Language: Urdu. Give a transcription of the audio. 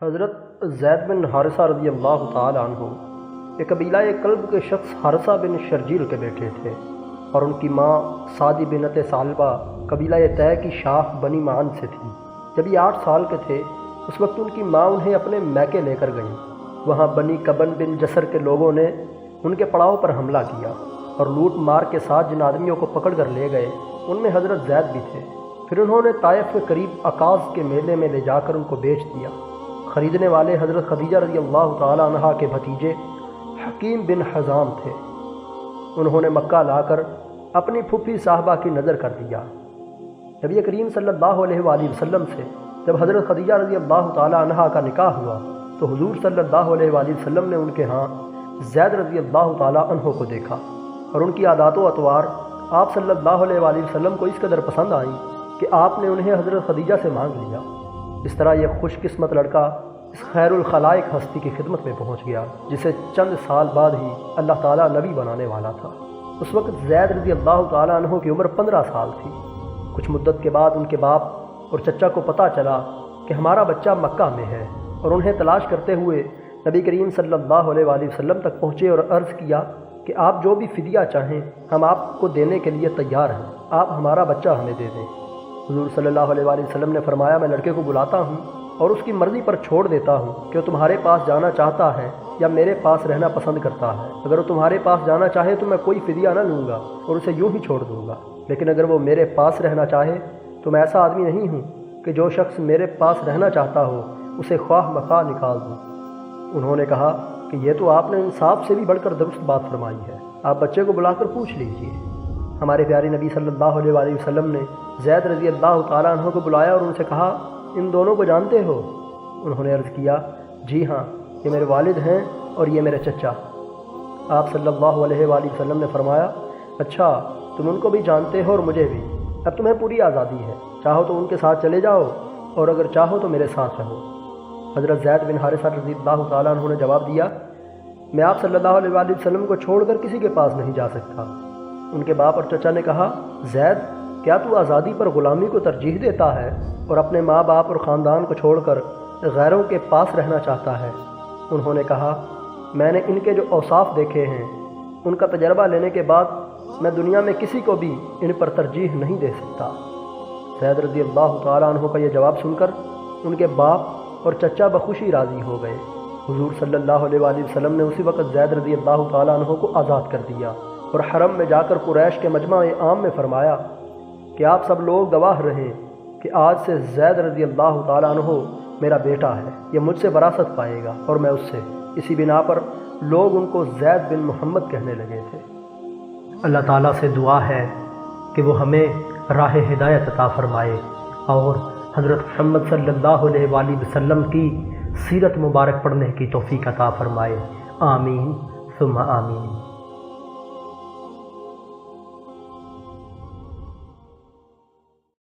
حضرت زید بن حارثہ رضی اللہ تعالی عنہ ایک قبیلہ کلب کے شخص حارثہ بن شرجیل کے بیٹے تھے، اور ان کی ماں سعدی بنت ثعلبہ قبیلہ طے کی شاخ بنی معن سے تھی۔ جب یہ 8 سال کے تھے اس وقت ان کی ماں انہیں اپنے میکے لے کر گئیں۔ وہاں بنی کبن بن جسر کے لوگوں نے ان کے پڑاؤ پر حملہ کیا اور لوٹ مار کے ساتھ جن آدمیوں کو پکڑ کر لے گئے ان میں حضرت زید بھی تھے۔ پھر انہوں نے طائف کے قریب عکاظ کے میلے میں لے جا کر ان کو بیچ دیا۔ خریدنے والے حضرت خدیجہ رضی اللہ تعالی عنہا کے بھتیجے حکیم بن حزام تھے۔ انہوں نے مکہ لا کر اپنی پھوپھی صاحبہ کی نظر کر دیا۔ نبی کریم صلی اللہ علیہ وآلہ وسلم سے جب حضرت خدیجہ رضی اللہ تعالی عنہا کا نکاح ہوا تو حضور صلی اللہ علیہ وآلہ وسلم نے ان کے ہاں زید رضی اللہ تعالی عنہ کو دیکھا، اور ان کی عادات و اطوار آپ صلی اللہ علیہ وآلہ وسلم کو اس قدر پسند آئیں کہ آپ نے انہیں حضرت خدیجہ سے مانگ لیا۔ اس طرح یہ خوش قسمت لڑکا اس خیر الخلائق ہستی کی خدمت میں پہنچ گیا جسے چند سال بعد ہی اللہ تعالیٰ نبی بنانے والا تھا۔ اس وقت زید رضی اللہ تعالیٰ عنہ کی عمر 15 سال تھی۔ کچھ مدت کے بعد ان کے باپ اور چچا کو پتہ چلا کہ ہمارا بچہ مکہ میں ہے، اور انہیں تلاش کرتے ہوئے نبی کریم صلی اللہ علیہ وآلہ وسلم تک پہنچے اور عرض کیا کہ آپ جو بھی فدیہ چاہیں ہم آپ کو دینے کے لیے تیار ہیں، آپ ہمارا بچہ ہمیں دے دیں۔ حضور صلی اللہ علیہ وآلہ وسلم نے فرمایا، میں لڑکے کو بلاتا ہوں اور اس کی مرضی پر چھوڑ دیتا ہوں کہ وہ تمہارے پاس جانا چاہتا ہے یا میرے پاس رہنا پسند کرتا ہے۔ اگر وہ تمہارے پاس جانا چاہے تو میں کوئی فدیہ نہ لوں گا اور اسے یوں ہی چھوڑ دوں گا، لیکن اگر وہ میرے پاس رہنا چاہے تو میں ایسا آدمی نہیں ہوں کہ جو شخص میرے پاس رہنا چاہتا ہو اسے خواہ مخواہ نکال دوں۔ انہوں نے کہا کہ یہ تو آپ نے انصاف سے بھی بڑھ کر درست بات فرمائی ہے، آپ بچے کو بلا کر پوچھ لیجئے۔ ہمارے پیارے نبی صلی اللہ علیہ وآلہ وسلم نے زید رضی اللہ تعالیٰ عنہ کو بلایا اور ان سے کہا، ان دونوں کو جانتے ہو؟ انہوں نے عرض کیا، جی ہاں، یہ میرے والد ہیں اور یہ میرے چچا۔ آپ صلی اللہ علیہ وآلہ وسلم نے فرمایا، اچھا تم ان کو بھی جانتے ہو اور مجھے بھی، اب تمہیں پوری آزادی ہے، چاہو تو ان کے ساتھ چلے جاؤ اور اگر چاہو تو میرے ساتھ رہو۔ حضرت زید بن حارثہ رضی اللہ تعالیٰ عنہ نے جواب دیا، میں آپ صلی اللہ علیہ وآلہ وسلم کو چھوڑ کر کسی کے پاس نہیں جا سکتا۔ ان کے باپ اور چچا نے کہا، زید کیا تو آزادی پر غلامی کو ترجیح دیتا ہے اور اپنے ماں باپ اور خاندان کو چھوڑ کر غیروں کے پاس رہنا چاہتا ہے؟ انہوں نے کہا، میں نے ان کے جو اوصاف دیکھے ہیں ان کا تجربہ لینے کے بعد میں دنیا میں کسی کو بھی ان پر ترجیح نہیں دے سکتا۔ زید رضی اللہ تعالیٰ عنہ کا یہ جواب سن کر ان کے باپ اور چچا بخوشی راضی ہو گئے۔ حضور صلی اللہ علیہ وآلہ وسلم نے اسی وقت زید رضی اللہ تعالیٰ عنہ کو آزاد کر دیا اور حرم میں جا کر قریش کے مجمع عام میں فرمایا کہ آپ سب لوگ گواہ رہیں کہ آج سے زید رضی اللہ تعالیٰ عنہ میرا بیٹا ہے، یہ مجھ سے وراثت پائے گا اور میں اس سے۔ اسی بنا پر لوگ ان کو زید بن محمد کہنے لگے تھے۔ اللہ تعالیٰ سے دعا ہے کہ وہ ہمیں راہ ہدایت عطا فرمائے اور حضرت محمد صلی اللہ علیہ وآلہ وسلم کی سیرت مبارک پڑھنے کی توفیق عطا فرمائے۔ آمین ثم آمین۔